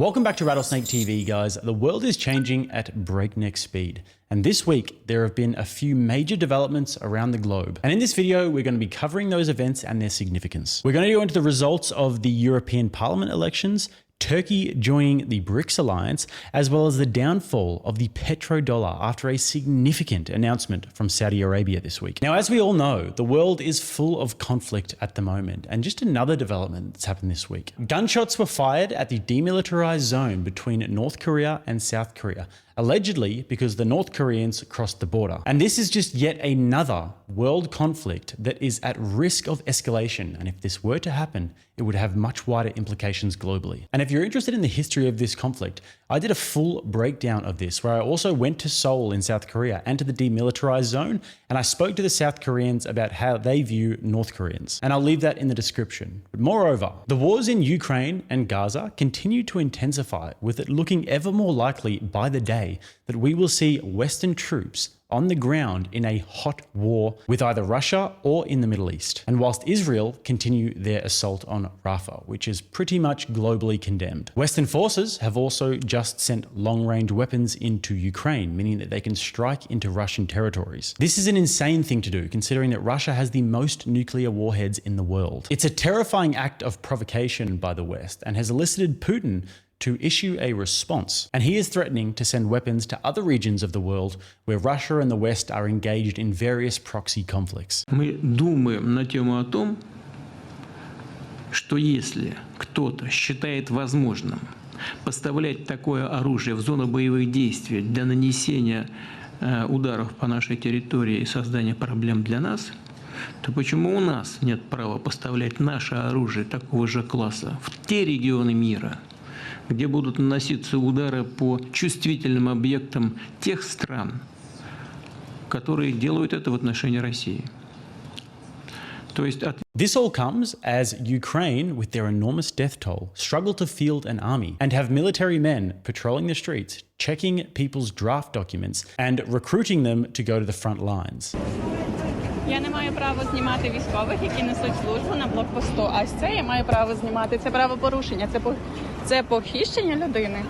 Welcome back to Rattlesnake TV, guys. The world is changing at breakneck speed. And this week, there have been a few major developments around the globe. And in this video, we're going to be covering those events and their significance. We're going to go into the results of the European Parliament elections, Turkey joining the BRICS alliance, as well as the downfall of the petrodollar after a significant announcement from Saudi Arabia this week. Now, as we all know, the world is full of conflict at the moment, and just another development that's happened this week. Gunshots were fired at the demilitarized zone between North Korea and South Korea, allegedly because the North Koreans crossed the border. And this is just yet another world conflict that is at risk of escalation. And if this were to happen, it would have much wider implications globally. And if you're interested in the history of this conflict, I did a full breakdown of this where I also went to Seoul in South Korea and to the demilitarized zone, and I spoke to the South Koreans about how they view North Koreans. And I'll leave that in the description. But moreover, the wars in Ukraine and Gaza continue to intensify, with it looking ever more likely by the day that we will see Western troops on the ground in a hot war with either Russia or in the Middle East. And whilst Israel continue their assault on Rafah, which is pretty much globally condemned. Western forces have also just sent long-range weapons into Ukraine, meaning that they can strike into Russian territories. This is an insane thing to do, considering that Russia has the most nuclear warheads in the world. It's a terrifying act of provocation by the West and has elicited Putin to issue a response. And he is threatening to send weapons to other regions of the world where Russia and the West are engaged in various proxy conflicts. Мы думаем на тему о том, что если кто-то считает возможным поставлять такое оружие в зону боевых действий для нанесения ударов по нашей территории и создания проблем для нас, то почему у нас нет права поставлять наше оружие такого же класса в те регионы мира, где будут наноситься удары по чувствительным объектам тех стран, которые делают это в отношении России. То есть This all comes as Ukraine, with their enormous death toll, struggle to field an army and have military men patrolling the streets, checking people's draft documents and recruiting them to go to the front lines. Я не маю права знімати військових, які несуть службу на блокпосту. А це я маю право знімати. Це правопорушення, це похищення людини.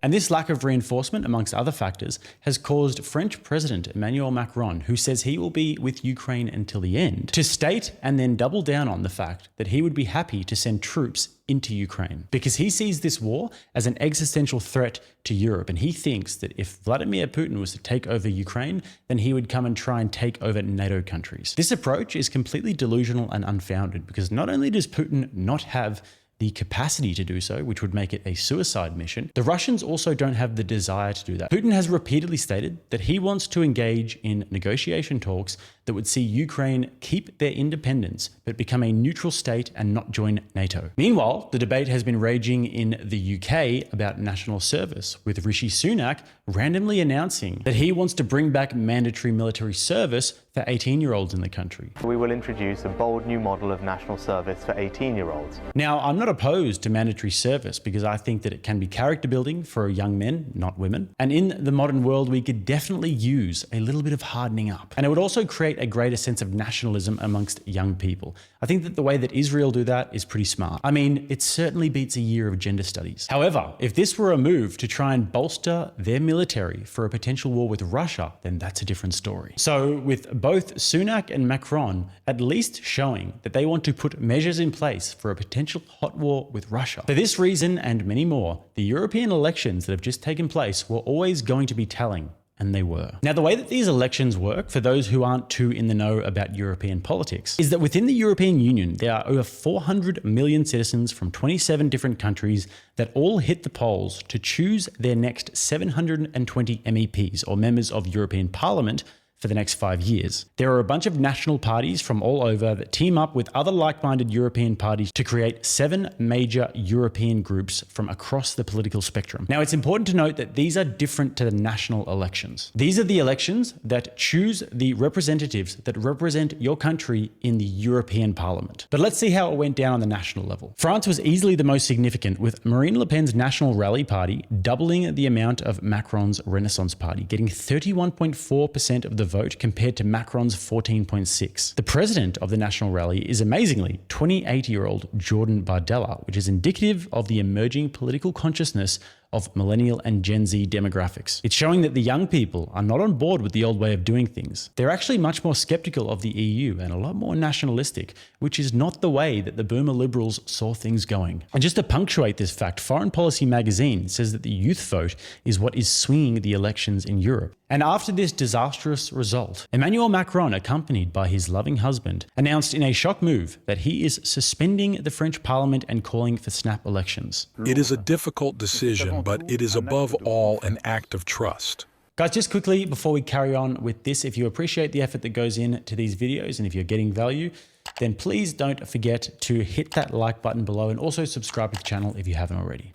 And this lack of reinforcement, amongst other factors, has caused French President Emmanuel Macron, who says he will be with Ukraine until the end, to state and then double down on the fact that he would be happy to send troops into Ukraine, because he sees this war as an existential threat to Europe. And he thinks that if Vladimir Putin was to take over Ukraine, then he would come and try and take over NATO countries. This approach is completely delusional and unfounded, because not only does Putin not have the capacity to do so, which would make it a suicide mission, the Russians also don't have the desire to do that. Putin has repeatedly stated that he wants to engage in negotiation talks that would see Ukraine keep their independence, but become a neutral state and not join NATO. Meanwhile, the debate has been raging in the UK about national service, with Rishi Sunak randomly announcing that he wants to bring back mandatory military service for 18-year-olds in the country. We will introduce a bold new model of national service for 18-year-olds. Now, I'm not opposed to mandatory service because I think that it can be character building for young men, not women. And in the modern world, we could definitely use a little bit of hardening up. And it would also create a greater sense of nationalism amongst young people. I think that the way that Israel do that is pretty smart. I mean, it certainly beats a year of gender studies. However, if this were a move to try and bolster their military for a potential war with Russia, then that's a different story. So with both Sunak and Macron at least showing that they want to put measures in place for a potential hot war with Russia. For this reason and many more, the European elections that have just taken place were always going to be telling. And they were. Now, the way that these elections work, for those who aren't too in the know about European politics, is that within the European Union, there are over 400 million citizens from 27 different countries that all hit the polls to choose their next 720 MEPs, or members of European Parliament, for the next 5 years. There are a bunch of national parties from all over that team up with other like-minded European parties to create 7 major European groups from across the political spectrum. Now, it's important to note that these are different to the national elections. These are the elections that choose the representatives that represent your country in the European Parliament. But let's see how it went down on the national level. France was easily the most significant, with Marine Le Pen's National Rally Party doubling the amount of Macron's Renaissance Party, getting 31.4% of the vote compared to Macron's 14.6. The president of the National Rally is amazingly 28-year-old Jordan Bardella, which is indicative of the emerging political consciousness of millennial and Gen Z demographics. It's showing that the young people are not on board with the old way of doing things. They're actually much more skeptical of the EU and a lot more nationalistic, which is not the way that the boomer liberals saw things going. And just to punctuate this fact, Foreign Policy magazine says that the youth vote is what is swinging the elections in Europe. And after this disastrous result, Emmanuel Macron, accompanied by his loving husband, announced in a shock move that he is suspending the French parliament and calling for snap elections. It is a difficult decision, but it is above all an act of trust. Guys, just quickly before we carry on with this, if you appreciate the effort that goes into these videos and if you're getting value, then please don't forget to hit that like button below and also subscribe to the channel if you haven't already.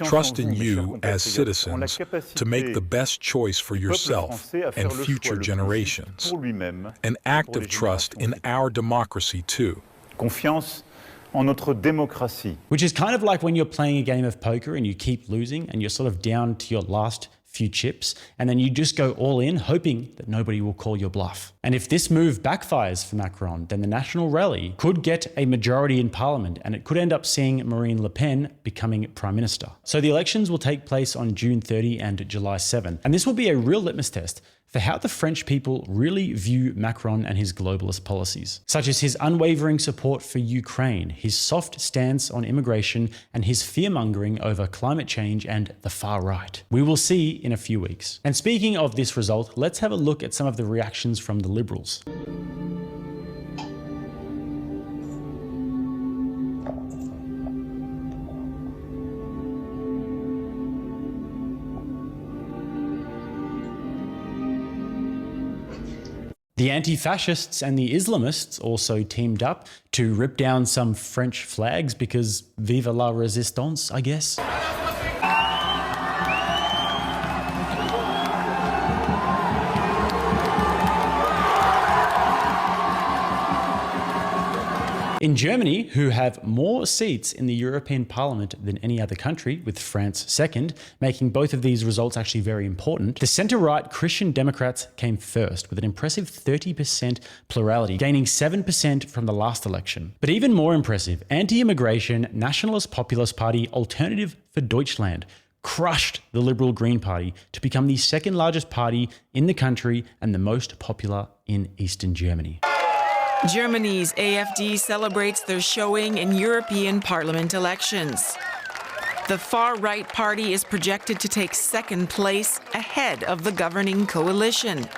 Trust in you as citizens to make the best choice for yourself and future generations. An act of trust in our democracy too. Confiance en notre démocratie. Which is kind of like when you're playing a game of poker and you keep losing and you're sort of down to your last few chips, and then you just go all in, hoping that nobody will call your bluff. And if this move backfires for Macron, then the National Rally could get a majority in parliament, and it could end up seeing Marine Le Pen becoming prime minister. So the elections will take place on June 30 and July 7, and this will be a real litmus test for how the French people really view Macron and his globalist policies, such as his unwavering support for Ukraine, his soft stance on immigration, and his fear-mongering over climate change and the far right. We will see in a few weeks. And speaking of this result, let's have a look at some of the reactions from the Liberals. The anti-fascists and the Islamists also teamed up to rip down some French flags because vive la résistance, I guess. In Germany, who have more seats in the European Parliament than any other country, with France second, making both of these results actually very important, the centre-right Christian Democrats came first with an impressive 30% plurality, gaining 7% from the last election. But even more impressive, anti-immigration Nationalist Populist Party Alternative for Deutschland crushed the Liberal Green Party to become the second largest party in the country and the most popular in Eastern Germany. Germany's AfD celebrates their showing in European Parliament elections. The far-right party is projected to take second place ahead of the governing coalition.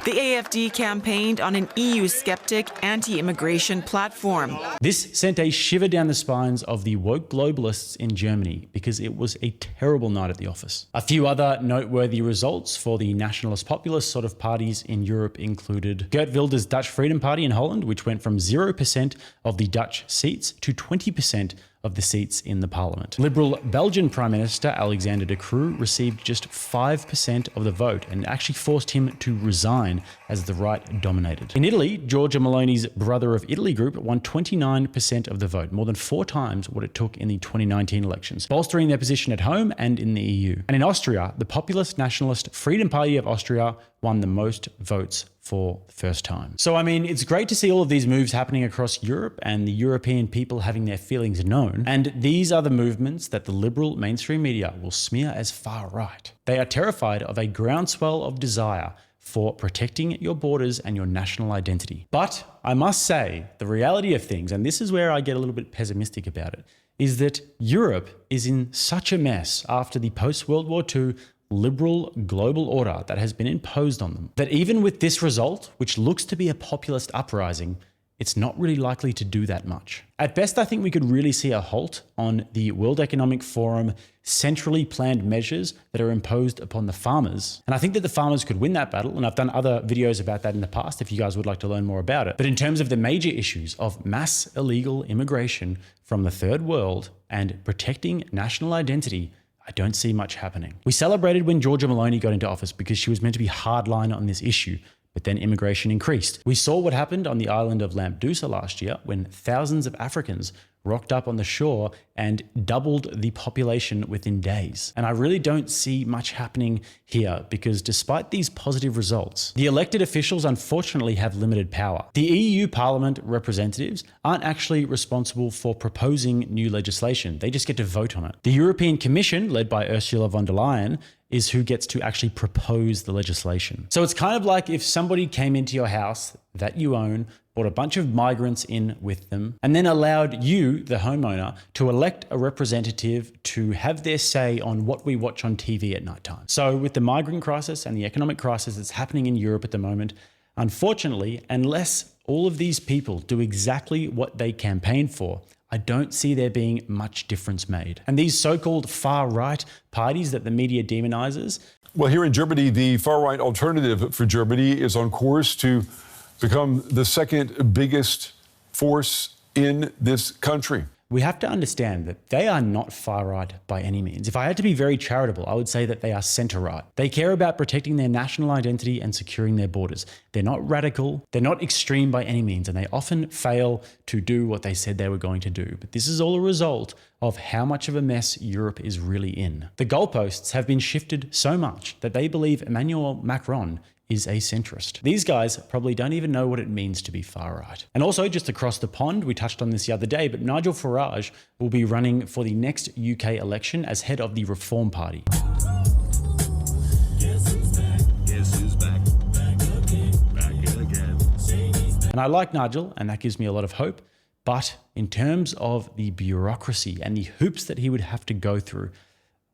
The AfD campaigned on an EU-skeptic anti-immigration platform. This sent a shiver down the spines of the woke globalists in Germany because it was a terrible night at the office. A few other noteworthy results for the nationalist populist sort of parties in Europe included Geert Wilders' Dutch Freedom Party in Holland, which went from 0% of the Dutch seats to 20% of the seats in the parliament. Liberal Belgian Prime Minister Alexander De Croo received just 5% of the vote and actually forced him to resign as the right dominated. In Italy, Giorgia Meloni's Brother of Italy group won 29% of the vote, more than 4 times what it took in the 2019 elections, bolstering their position at home and in the EU. And in Austria, the populist nationalist Freedom Party of Austria won the most votes for the first time. So, I mean, it's great to see all of these moves happening across Europe and the European people having their feelings known. And these are the movements that the liberal mainstream media will smear as far right. They are terrified of a groundswell of desire for protecting your borders and your national identity. But I must say, the reality of things, and this is where I get a little bit pessimistic about it, is that Europe is in such a mess after the post-World War II liberal global order that has been imposed on them, that even with this result, which looks to be a populist uprising, it's not really likely to do that much. At best, I think we could really see a halt on the World Economic Forum centrally planned measures that are imposed upon the farmers. And I think that the farmers could win that battle, and I've done other videos about that in the past if you guys would like to learn more about it. But in terms of the major issues of mass illegal immigration from the third world and protecting national identity, I don't see much happening. We celebrated when Giorgia Meloni got into office because she was meant to be hardline on this issue, but then immigration increased. We saw what happened on the island of Lampedusa last year when thousands of Africans rocked up on the shore and doubled the population within days. And I really don't see much happening here because despite these positive results, the elected officials unfortunately have limited power. The EU Parliament representatives aren't actually responsible for proposing new legislation. They just get to vote on it. The European Commission, led by Ursula von der Leyen, is who gets to actually propose the legislation. So it's kind of like if somebody came into your house that you own, brought a bunch of migrants in with them, and then allowed you, the homeowner, to elect a representative to have their say on what we watch on TV at nighttime. So with the migrant crisis and the economic crisis that's happening in Europe at the moment, unfortunately, unless all of these people do exactly what they campaign for, I don't see there being much difference made. And these so-called far-right parties that the media demonizes. Well, here in Germany, the far-right alternative for Germany is on course to become the second biggest force in this country. We have to understand that they are not far-right by any means. If I had to be very charitable, I would say that they are centre-right. They care about protecting their national identity and securing their borders. They're not radical, they're not extreme by any means, and they often fail to do what they said they were going to do. But this is all a result of how much of a mess Europe is really in. The goalposts have been shifted so much that they believe Emmanuel Macron is a centrist. These guys probably don't even know what it means to be far right. And also, just across the pond, we touched on this the other day, but Nigel Farage will be running for the next UK election as head of the Reform Party. And I like Nigel, and that gives me a lot of hope. But in terms of the bureaucracy and the hoops that he would have to go through,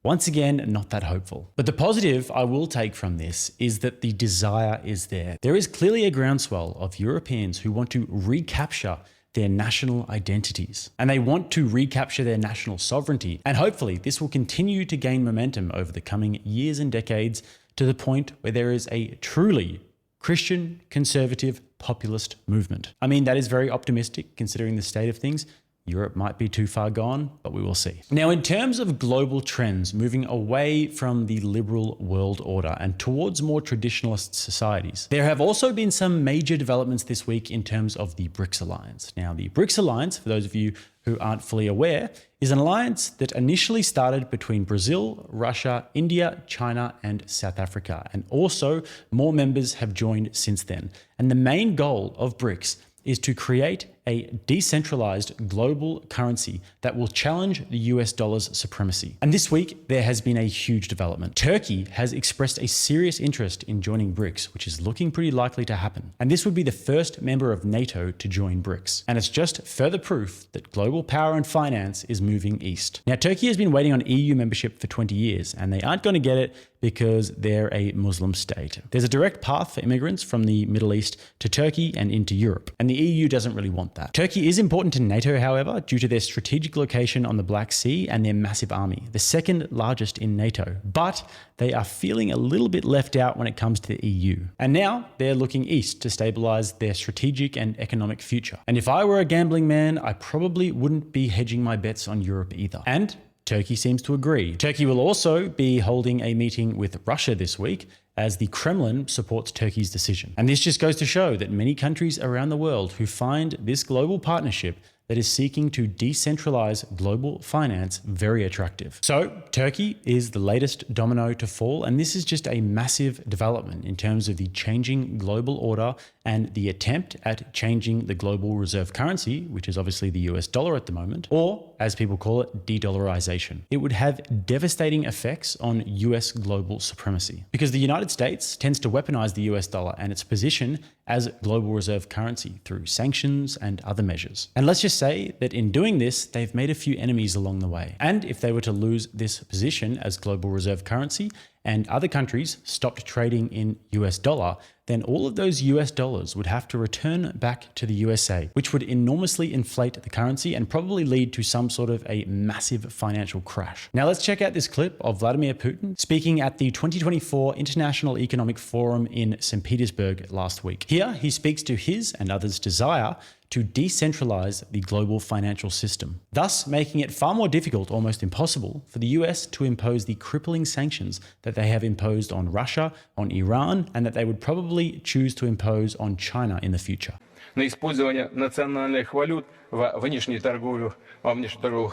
once again, not that hopeful. But the positive I will take from this is that the desire is there. There is clearly a groundswell of Europeans who want to recapture their national identities, and they want to recapture their national sovereignty. And hopefully this will continue to gain momentum over the coming years and decades to the point where there is a truly Christian, conservative, populist movement. I mean, that is very optimistic considering the state of things. Europe might be too far gone, but we will see. Now, in terms of global trends moving away from the liberal world order and towards more traditionalist societies, there have also been some major developments this week in terms of the BRICS alliance. Now, the BRICS alliance, for those of you who aren't fully aware, is an alliance that initially started between Brazil, Russia, India, China, and South Africa. And also more members have joined since then. And the main goal of BRICS is to create a decentralized global currency that will challenge the US dollar's supremacy. And this week, there has been a huge development. Turkey has expressed a serious interest in joining BRICS, which is looking pretty likely to happen. And this would be the first member of NATO to join BRICS. And it's just further proof that global power and finance is moving east. Now, Turkey has been waiting on EU membership for 20 years, and they aren't going to get it because they're a Muslim state. There's a direct path for immigrants from the Middle East to Turkey and into Europe, and the EU doesn't really want that. Turkey is important to NATO, however, due to their strategic location on the Black Sea and their massive army, the second largest in NATO. But they are feeling a little bit left out when it comes to the EU. And now they're looking east to stabilize their strategic and economic future. And if I were a gambling man, I probably wouldn't be hedging my bets on Europe either. And Turkey seems to agree. Turkey will also be holding a meeting with Russia this week as the Kremlin supports Turkey's decision. And this just goes to show that many countries around the world who find this global partnership that is seeking to decentralize global finance very attractive. So Turkey is the latest domino to fall, and this is just a massive development in terms of the changing global order and the attempt at changing the global reserve currency, which is obviously the US dollar at the moment, or as people call it, de-dollarization. It would have devastating effects on US global supremacy because the United States tends to weaponize the US dollar and its position as global reserve currency through sanctions and other measures. And let's just say that in doing this, they've made a few enemies along the way. And if they were to lose this position as global reserve currency and other countries stopped trading in US dollar, then all of those US dollars would have to return back to the USA, which would enormously inflate the currency and probably lead to some sort of a massive financial crash. Now let's check out this clip of Vladimir Putin speaking at the 2024 International Economic Forum in St. Petersburg last week. Here he speaks to his and others' desire to decentralize the global financial system, thus making it far more difficult, almost impossible, for the US to impose the crippling sanctions that they have imposed on Russia, on Iran, and that they would probably choose to impose on China in the future. на использование национальных валют во внешнеторговых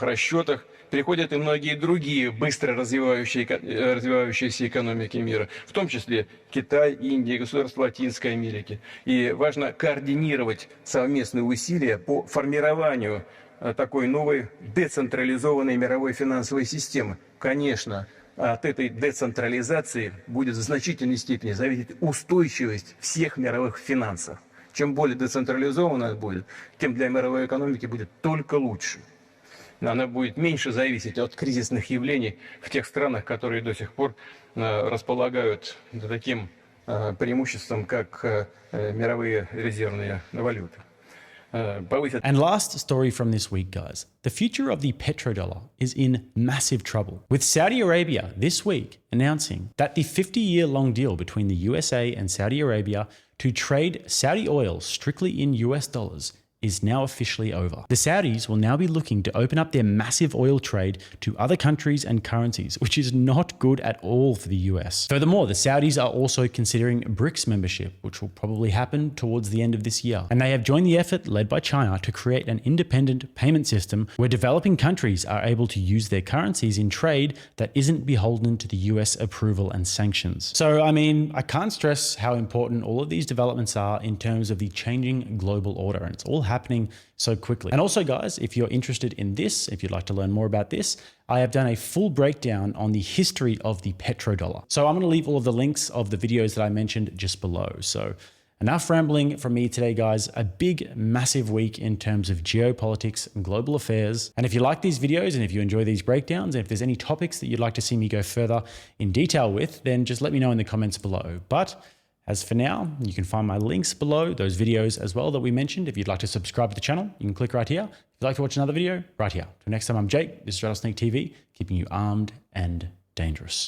расчетах переходят и многие другие быстро развивающиеся экономики мира, в том числе Китай, Индия, государства Латинской Америки. И важно координировать совместные усилия по формированию такой новой децентрализованной мировой финансовой системы. Конечно, от этой децентрализации будет в значительной степени зависеть устойчивость всех мировых финансов. Чем более децентрализованно это будет, тем для мировой экономики будет только лучше. Она будет меньше зависеть от кризисных явлений в тех странах, которые до сих пор располагают таким преимуществом, как мировые резервные валюты. And last story from this week, guys. The future of the petrodollar is in massive trouble, with Saudi Arabia this week announcing that the 50-year-long deal between the USA and Saudi Arabia to trade Saudi oil strictly in US dollars is now officially over. The Saudis will now be looking to open up their massive oil trade to other countries and currencies, which is not good at all for the US. Furthermore, the Saudis are also considering BRICS membership, which will probably happen towards the end of this year. And they have joined the effort led by China to create an independent payment system where developing countries are able to use their currencies in trade that isn't beholden to the US approval and sanctions. So, I mean, I can't stress how important all of these developments are in terms of the changing global order, and it's all happening so quickly. And also, guys, if you're interested in this, if you'd like to learn more about this, I have done a full breakdown on the history of the petrodollar. So I'm going to leave all of the links of the videos that I mentioned just below. So enough rambling from me today, guys. A big, massive week in terms of geopolitics and global affairs. And if you like these videos and if you enjoy these breakdowns, and if there's any topics that you'd like to see me go further in detail with, then just let me know in the comments below. But as for now, you can find my links below, those videos as well that we mentioned. If you'd like to subscribe to the channel, you can click right here. If you'd like to watch another video, right here. Till next time, I'm Jake. This is RattlesnakeTV, keeping you armed and dangerous.